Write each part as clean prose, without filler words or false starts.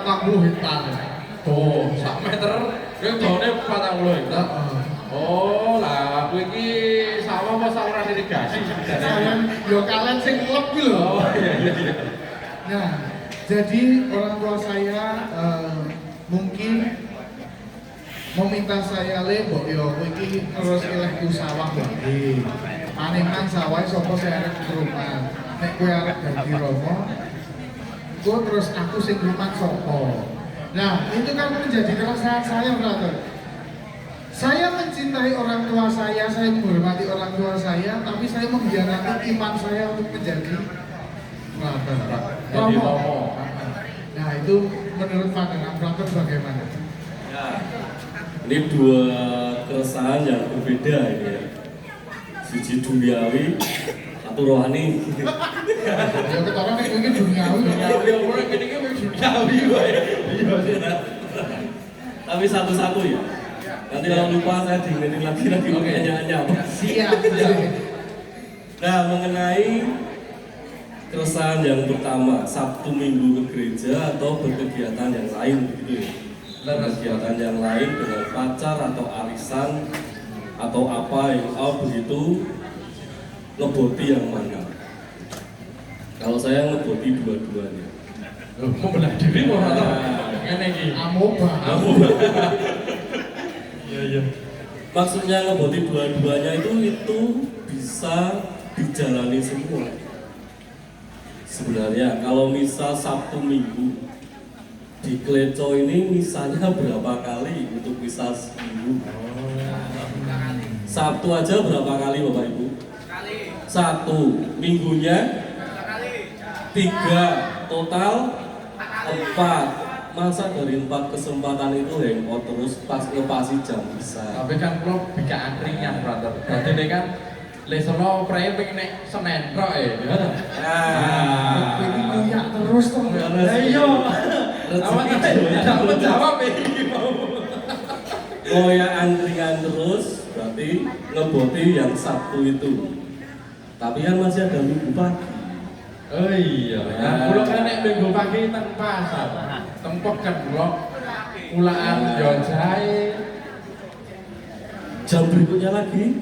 40 hektar. Oh, 1 meter, yang daunnya 40 hektar. Oh lah, aku ini sawah apa saluran irigasi Kalian, yo kalian sing klub gitu loh. Oh iya. Nah, jadi orang tua saya mungkin meminta saya lebok yo iki terus ilehku sawah lagi. Paningan sawah sapa saya arep rumah. Nek kowe arep dadi romo, gue terus aku sing rumah sopo. Nah, itu kan menjadi keresahan saya, brother. Saya mencintai orang tua saya menghormati orang tua saya, tapi saya mengkhianati iman saya untuk menjadi romo. Nah, itu menurut pandangan brother bagaimana? Ya, ini dua keresahan yang berbeda ini ya. Siji duniawi, satu rohani. Ya ketara nek iki duniawi. Duniawi ora kene-kene wis duniawi wae. Iya. Tapi satu-satu ya. Nanti kalau lupa saya diingetin lagi pertanyaannya apa. Siap. Nah, mengenai keresahan yang pertama, Sabtu Minggu ke gereja atau berkegiatan yang lain begitu ya. Berkegiatan yang lain dengan pacar atau arisan atau apa yang begitu, ngeboti yang mana? Kalau saya ngeboti dua-duanya. Mau belah diri mau ora? Ngene iki. Amoba. Iya. Maksudnya ngeboti dua-duanya itu bisa dijalani semua. Sebenarnya kalau misal Sabtu Minggu di Kleco ini misalnya berapa kali untuk misal seminggu? Sabtu aja berapa kali Bapak Ibu? Satu, minggunya 3, total 4. Masa dari 4 kesempatan itu hangout terus pas ngepasi jam bisa. Tapi kan kalau bika angkringan, brother. Berarti ini kan lesono prei pengen nek Senen tok ya. Ini kuyak terus tuh. Iya. Awak tidak menjawab iki mau. Oh ya angkringan terus berarti ngeboti yang Sabtu itu. Tapi kan masih ada Minggu pagi. Oh iya. Nah, kula kan nek minggu pagi teng pasar. Tempok ceblok. Ulaan yo jahe. Jam berikutnya lagi.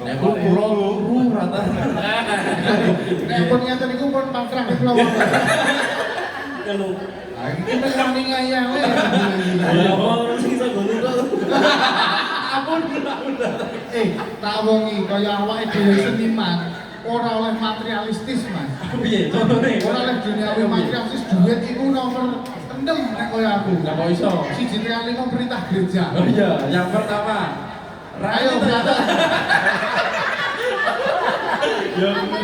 Nek kula turu rata. Nek pun ngeten niku pun pasrah ke kula. Kalau Iki menang ngayal ya. ya orang sing iso ngono kok. Ampun. Tak wongi kaya awake dhewe seniman, ora oleh materialistis, Mas. Piye contone? Ora oleh duniawi materialistis, duit iku nomor 6 nek kaya aku. Lah kok iso? 1/5 perintah gereja. Oh iya, yang pertama. Ayo, brother. Ya ini.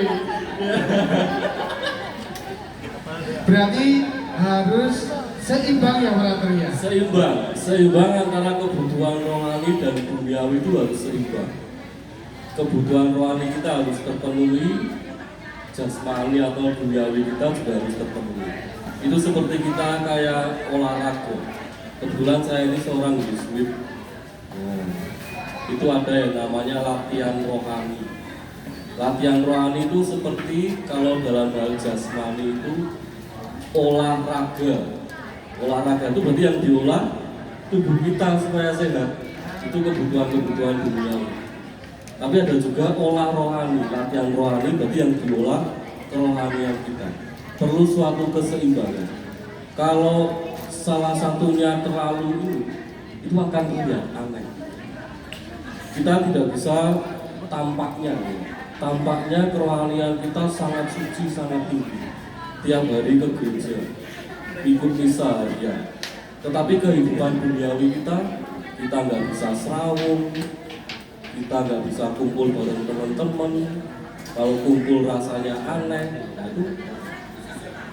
Berarti harus seimbang ya, brother ya. Seimbang antara kebutuhan rohani dan duniawi itu harus seimbang. Kebutuhan rohani kita harus terpenuhi, jasmani atau duniawi kita juga harus terpenuhi. Itu seperti kita kayak olahraga. Kebetulan saya ini seorang Yesuit. Itu ada yang namanya latihan rohani. Latihan rohani itu seperti kalau dalam hal jasmani itu olahraga. Olahraga itu berarti yang diolah tubuh kita supaya sehat. Itu kebutuhan dunia. Tapi ada juga olah rohani, latihan rohani berarti yang diolah kerohanian kita. Perlu suatu keseimbangan. Kalau salah satunya terlalu itu akan terlihat aneh. Kita tidak bisa tampaknya kerohanian kita sangat suci, sangat tinggi. Tiap hari ke gereja, ikut misa ya. Tetapi kehidupan duniawi kita nggak bisa serawung, kita nggak bisa kumpul bareng teman-teman. Kalau kumpul rasanya aneh, nah itu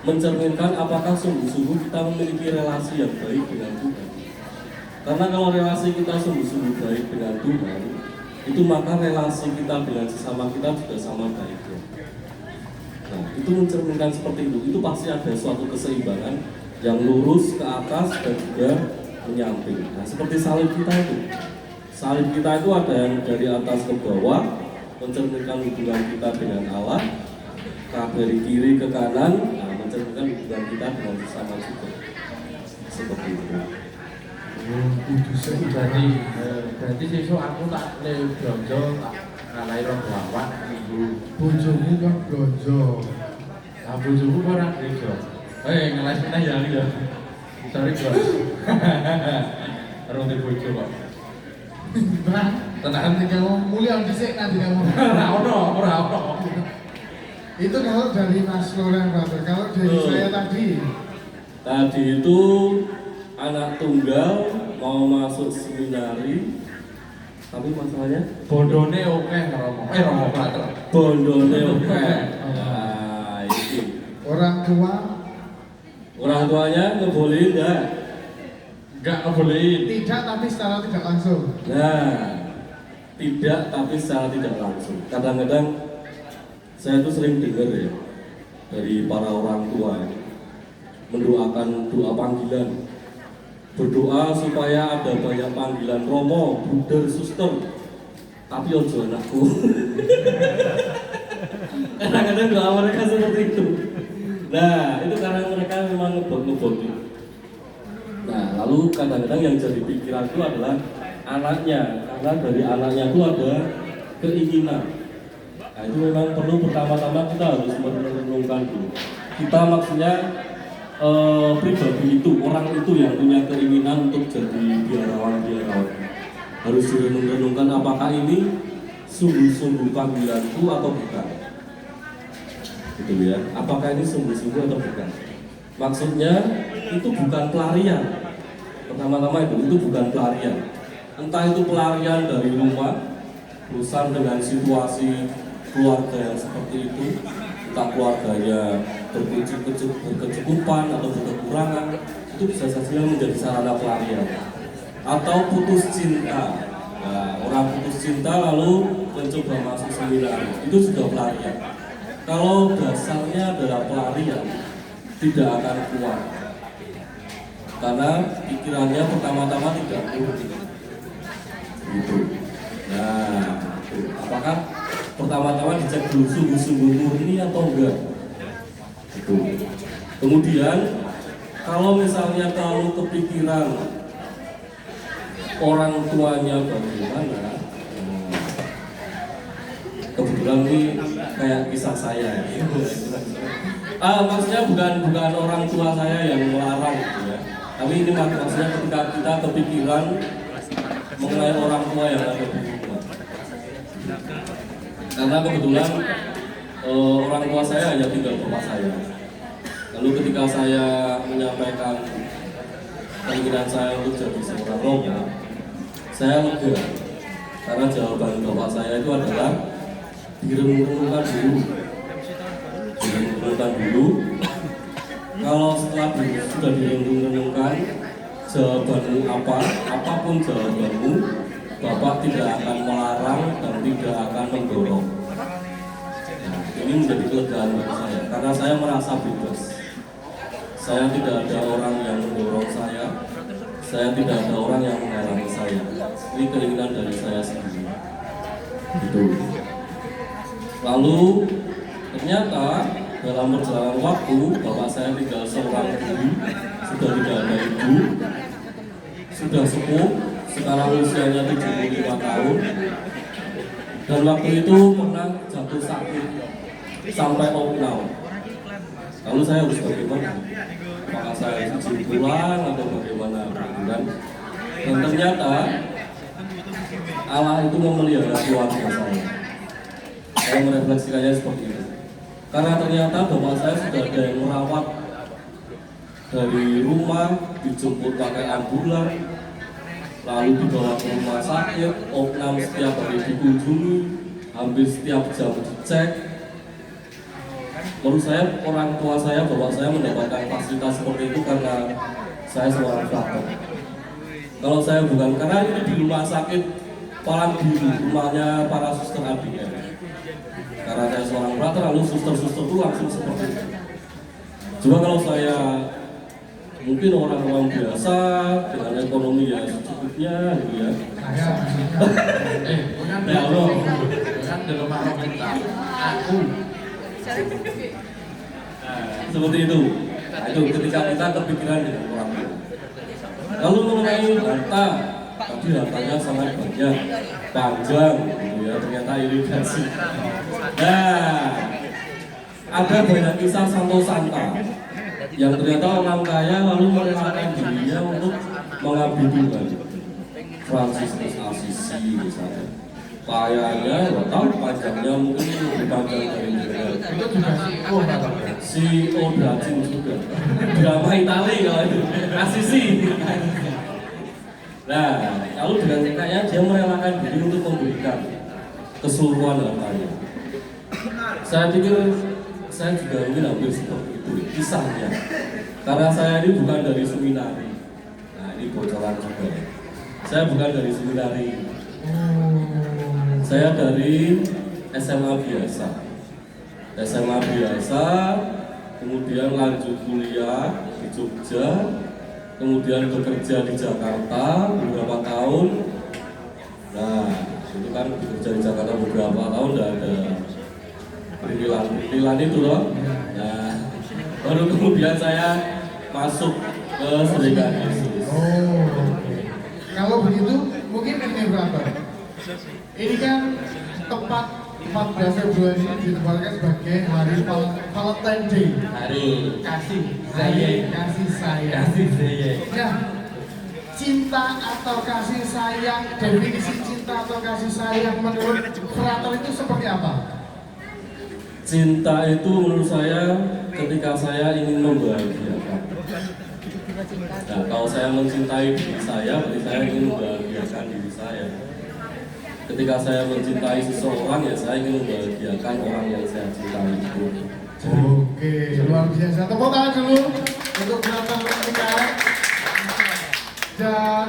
mencerminkan apakah sungguh-sungguh kita memiliki relasi yang baik dengan Tuhan. Karena kalau relasi kita sungguh-sungguh baik dengan Tuhan, itu maka relasi kita dengan sesama kita juga sama baiknya. Nah, itu mencerminkan seperti itu. Itu pasti ada suatu keseimbangan yang lurus ke atas dan juga menyamping. Nah, seperti salib kita itu. Salib kita itu ada yang dari atas ke bawah, mencerminkan hubungan kita dengan Allah. Dari kiri ke kanan, mencerminkan hubungan kita dengan sesama juga. kudu sih. Berarti sesuk aku tak le blonjo tak ngalahi rong lawak minggu. Bojomu kok blonjo. Lah bojoku kok ora gereja. Ngeles meneh ya aku ya. Sorry bos. Rong di bojo kok. Tenang nanti kamu mulia dhisik nanti kamu. Ora ono. Itu kalau dari Mas Loren Brother, kalau dari saya tadi Tadi itu anak tunggal mau masuk seminari, tapi masalahnya Bondone oke Romo Prater. bondone oke. Nah, ini orang tua orang tuanya ngebolehin enggak? Enggak ngebolehin. tidak tapi secara tidak langsung. Nah, tidak tapi secara tidak langsung. Kadang-kadang saya tuh sering dengar ya dari para orang tua mendoakan doa panggilan, berdoa supaya ada banyak panggilan Romo, Bruder, Suster, tapi ojo anakku. Kadang-kadang doa mereka seperti itu. Nah, itu karena mereka memang ngebot. Nah, lalu kadang-kadang yang jadi pikiran itu adalah anaknya, karena dari anaknya itu ada keinginan. Nah, itu memang perlu pertama-tama kita harus merenungkan dulu. Kita maksudnya pribadi itu, orang itu yang punya keinginan untuk jadi biarawan. Harus direnung-renungkan apakah ini sungguh-sungguh panggilanku atau bukan. Gitu ya. Apakah ini sungguh-sungguh atau bukan? Maksudnya itu bukan pelarian. Pertama-tama itu bukan pelarian. Entah itu pelarian dari rumah, bosan dengan situasi keluarga yang seperti itu, entah keluarganya berkecukupan atau berkekurangan, itu bisa saja menjadi sarana pelarian. Atau putus cinta. Nah, orang putus cinta lalu mencoba masuk seminari, itu sudah pelarian. Kalau dasarnya adalah pelarian, tidak akan kuat. Karena pikirannya pertama-tama tidak murni. Gitu. Nah, apakah pertama-tama dicek dulu sungguh-sungguh murni atau enggak? Gitu. Kemudian kalau misalnya kalau kepikiran orang tuanya bagaimana, kebetulan ini kayak kisah saya ya. Maksudnya bukan orang tua saya yang melarang gitu ya. Tapi ini maksudnya ketika kita kepikiran mengenai orang tua yang ada di rumah. Karena kebetulan orang tua saya hanya tinggal bapak saya. Lalu ketika saya menyampaikan keinginan saya untuk jadi seorang Romo, saya lega. Karena jawaban bapak saya itu adalah direnungkan dulu. Direnungkan dulu. Kalau setelah sudah direnungkan, jawabanmu apapun jawabanmu, Bapak tidak akan melarang dan tidak akan mendorong. Nah, ini menjadi kelegaan bagi saya, karena saya merasa bebas. Saya tidak ada orang yang mendorong saya tidak ada orang yang menghalangi saya. Ini keinginan dari saya sendiri. Gitu. Lalu ternyata dalam perjalanan waktu, bapak saya tinggal seorang diri, sudah tidak ada ibu, sudah sepuh, sekarang usianya 75 tahun, dan waktu itu pernah jatuh sakit sampai outnow. Lalu saya harus bagaimana? Apakah saya harus izin pulang atau bagaimana? Dan ternyata Allah itu memelihara keluarga saya. Saya merefleksikannya seperti itu. Karena ternyata bapak saya sudah ada yang merawat dari rumah, dijemput pakai ambulan, lalu dibawa ke rumah sakit, opnam setiap hari dikunjungi, hampir setiap jam dicek. Menurut saya, orang tua saya, bapak saya mendapatkan fasilitas seperti itu karena saya seorang frater. Kalau saya bukan, karena ini di rumah sakit Palang Biru, rumahnya para suster ADN. Karena saya seorang frater, lalu suster-suster itu langsung seperti itu. Coba kalau saya mungkin orang-orang biasa dengan ekonomi yang secukupnya gitu ya. Bukan ya Allah, bukan dalam makhluk kita. Aku. Seperti itu. Nah, itu ketika kita kepikiran dengan orang tua. Lalu mengenai harta, tadi hartanya sangat banyak, panjang, gitu ya, ternyata irigasi. Nah, ada banyak kisah Santo Santa yang ternyata orang kaya lalu merelakan dirinya untuk mengabdi Tuhan. Fransiskus Assisi misalnya, kayanya nggak tahu panjangnya mungkin lebih panjang dari mereka. Itu juga CEO kata. CEO Brazil juga, drama Itali kalau itu Assisi. Nah, lalu dengan kayaknya dia merelakan diri untuk memberikan keseluruhan hartanya. Saya pikir saya juga mungkin hampir seperti itu kisahnya, karena saya ini bukan dari seminari. Nah, ini bocoran juga. Saya bukan dari seminari. Saya dari SMA biasa. SMA biasa, kemudian lanjut kuliah di Jogja, kemudian bekerja di Jakarta beberapa tahun. Nah, itu kan bekerja di Jakarta beberapa tahun, udah ada perintilan itu loh. Nah, baru kemudian saya masuk ke Serikat Yesus. Oh, oke. Kalau begitu, mungkin ini berapa? Ini kan tepat 14 Februari ditempatkan sebagai hari Valentine Day. Hari kasih Kasih sayang. kasih saya. Ya, cinta atau kasih sayang, definisi cinta atau kasih sayang menurut Frater itu seperti apa? Cinta itu menurut saya ketika saya ingin membahagiakan. Nah, kalau saya mencintai diri saya, berarti saya ingin membahagiakan diri saya. Ketika saya mencintai seseorang, ya saya ingin membahagiakan orang yang saya cintai itu. Oke, luar biasa. Tepuk tangan dulu untuk Frater PKR. Dan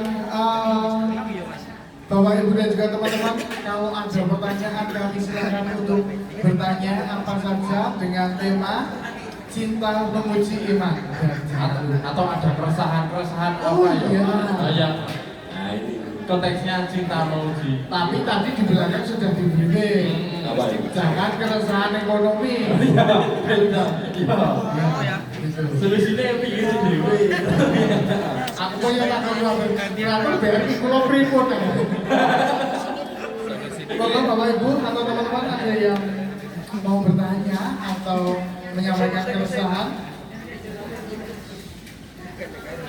Bapak Ibu dan juga teman-teman, kalau ada pertanyaan kami silakan untuk bertanya apa saja dengan tema cinta menguji iman. Atau ada keresahan Oh, apa iya. yang Nah, ini konteksnya cinta menguji. Tapi tadi di belakang sudah diberi. apa ini? Jangan keresahan ekonomi. Iya. Ya, gitu. Solusinya pikir sendiri. Aku yang tak kalau aku BRI kulo pripun. Kalau Bapak Ibu atau teman-teman ada yang mau bertanya atau menyampaikan keresahan,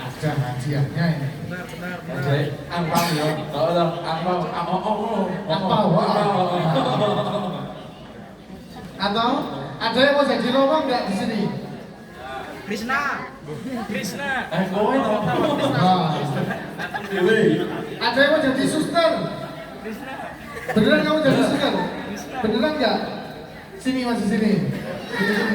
ada hadiahnya ini. Oke, angpau ya. Kalau angpau. Atau ada yang mau jadi romo nggak di sini? Krishna. Kowe tahu. Nah, ada yang mau jadi suster? Beneran kamu jadi suster? Beneran nggak? Sini masih sini. Sini.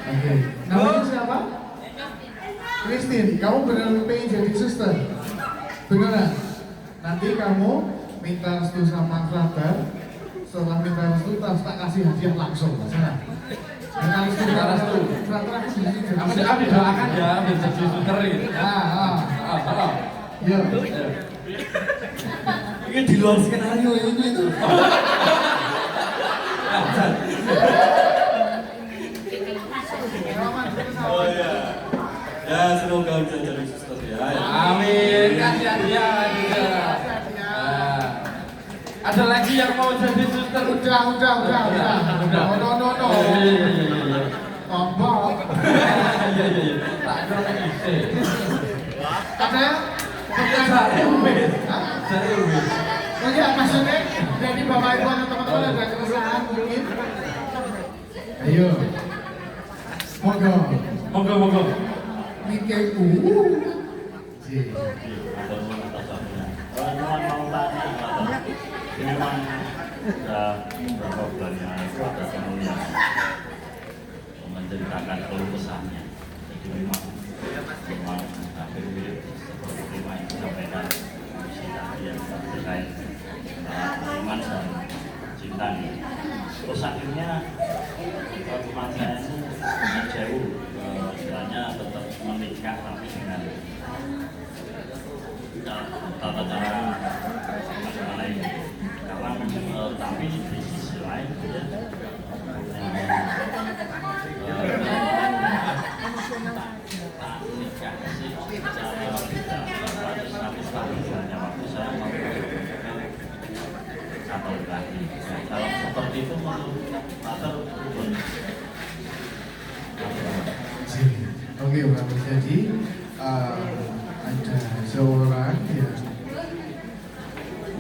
Oke. Namanya siapa? Christine. Kamu beneran pengen jadi suster? Beneran? Nanti kamu minta restu sama Frater. Setelah minta restu, tak kasih hadiah langsung. Sana. Minta restu. Frater aku jadi suster. Aku doakan ya, biar jadi suster gitu. Iya. Ini di luar skenario ini itu. Oh iya. Ya semoga bisa jadi suster ya. Amin. Kasih hadiah juga. Ada lagi yang mau jadi suster? Udah. No. Tombol. Tak ada isi. Ada? Pertanyaan? Oh iya, maksudnya dari Bapak Ibu atau teman-teman ada keresahan mungkin? Ayo. Monggo. Mikir Ini memang sudah beberapa bulan yang lalu ada teman yang menceritakan keluh kesahnya. Jadi memang hampir mirip seperti tema yang disampaikan si tadi yang terkait iman dan cinta nih. Terus akhirnya kematian ini jauh, istilahnya tetap menikah tapi dengan tata cara mengenai karena tapi di sisi lain ya waktu saya mau atau lagi kalau seperti itu menurut Pater Oke, Bapak. Jadi ada seorang yang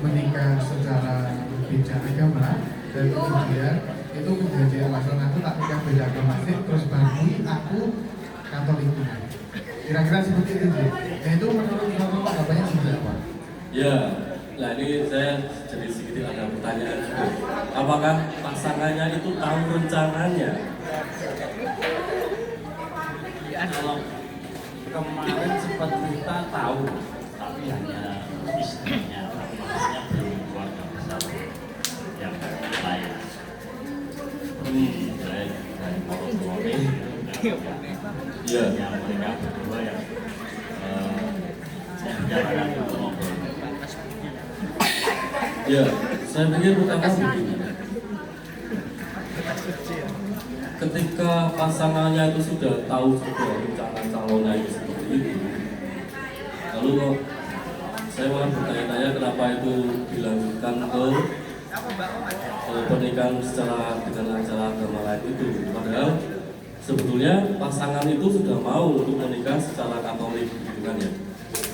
menikah secara beda agama dan kemudian itu menjadi alasan aku tak nikah beda agama sih, terus baru aku Katolik. Kira-kira seperti itu sih. Nah itu menurut Bapak bapaknya seperti apa? Ya, nah ini saya jadi sedikit ada pertanyaan juga. Apakah pasangannya itu tahu rencananya? kalau kemarin sempat kita tahu tapi hanya istrinya tapi maksudnya belum keluarga besar yang lain baik dari Polri Ya, yang mereka berdua yang menjalankan ngobrol. ya, saya pikir pertama begini. Ketika pasangannya itu sudah tahu sudah rencana calonnya itu seperti itu, lalu saya malah bertanya-tanya kenapa itu dilanjutkan ke pernikahan secara dengan acara agama lain itu. Padahal sebetulnya pasangan itu sudah mau untuk menikah secara Katolik, gitu kan ya.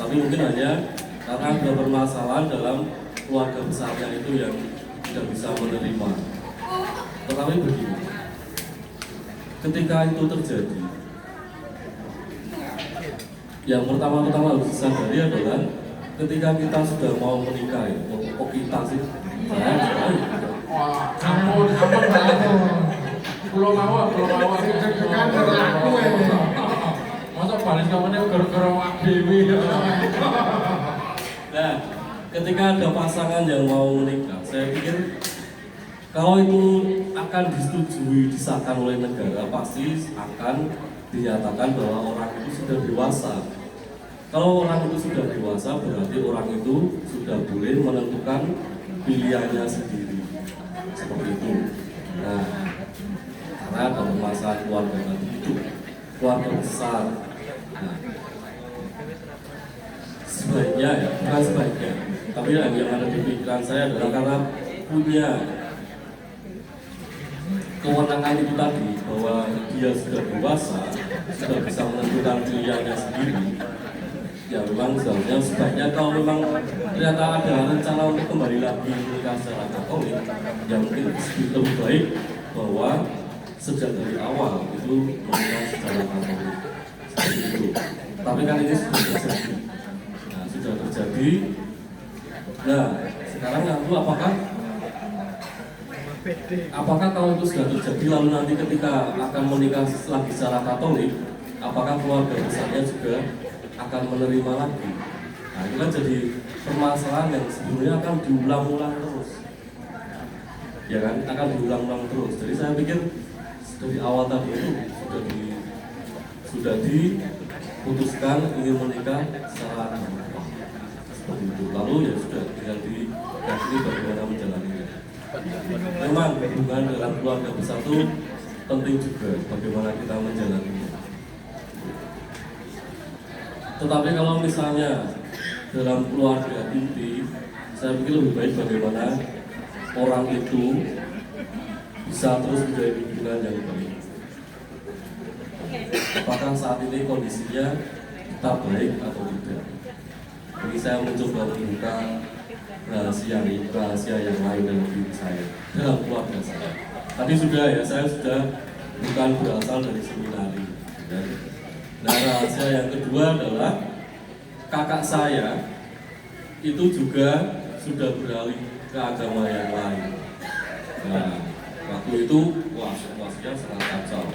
Tapi mungkin hanya karena ada permasalahan dalam keluarga besarnya itu yang tidak bisa menerima. Tetapi begini, ketika itu terjadi, yang pertama-tama harus disadari adalah ketika kita sudah mau menikah, kok kita sih? Wah, ampun banget. Pulau Mawar. Deg-degan dari aku Masa balik kamarnya gara-gara wak dewi. Nah, ketika ada pasangan yang mau menikah, saya pikir kalau itu akan disetujui, disahkan oleh negara, pasti akan dinyatakan bahwa orang itu sudah dewasa. Kalau orang itu sudah dewasa, berarti orang itu sudah boleh menentukan pilihannya sendiri. Seperti itu. Nah, karena ada permasalahan keluarga tadi itu, keluarga besar. Nah, sebaiknya ya, bukan sebaiknya, tapi yang ada di pikiran saya adalah karena punya kewenangan itu tadi, bahwa dia sudah dewasa, sudah bisa menentukan pilihannya sendiri. Ya memang seharusnya sebaiknya kalau memang ternyata ada rencana untuk kembali lagi menikah secara Katolik, ya mungkin lebih baik bahwa sejak dari awal itu menikah secara Katolik. Seperti itu. Tapi kan ini sudah terjadi. Nah, sudah terjadi. Nah, sekarang lalu apakah kalau itu sudah terjadi lalu nanti ketika akan menikah lagi secara Katolik, apakah keluarga besarnya juga akan menerima lagi? Nah, itu kan jadi permasalahan yang sebenarnya akan diulang-ulang terus. Ya kan, akan diulang-ulang terus. Jadi saya pikir dari awal tadi itu sudah diputuskan ingin menikah secara agama. Seperti itu. Lalu ya sudah tinggal diyakini bagaimana menjalaninya. Memang hubungan dalam keluarga besar itu penting juga bagaimana kita menjalaninya. Tetapi kalau misalnya dalam keluarga inti, saya pikir lebih baik bagaimana orang itu bisa terus menjadi hubungan yang baik. Apakah saat ini kondisinya tetap baik atau tidak? Jadi saya mencoba membuka rahasia yang lain dalam diri saya, dalam keluarga saya. Tadi sudah ya, saya sudah bukan berasal dari seminari. Nah, rahasia yang kedua adalah kakak saya itu juga sudah beralih ke agama yang lain. Nah, waktu itu situasinya sangat kacau.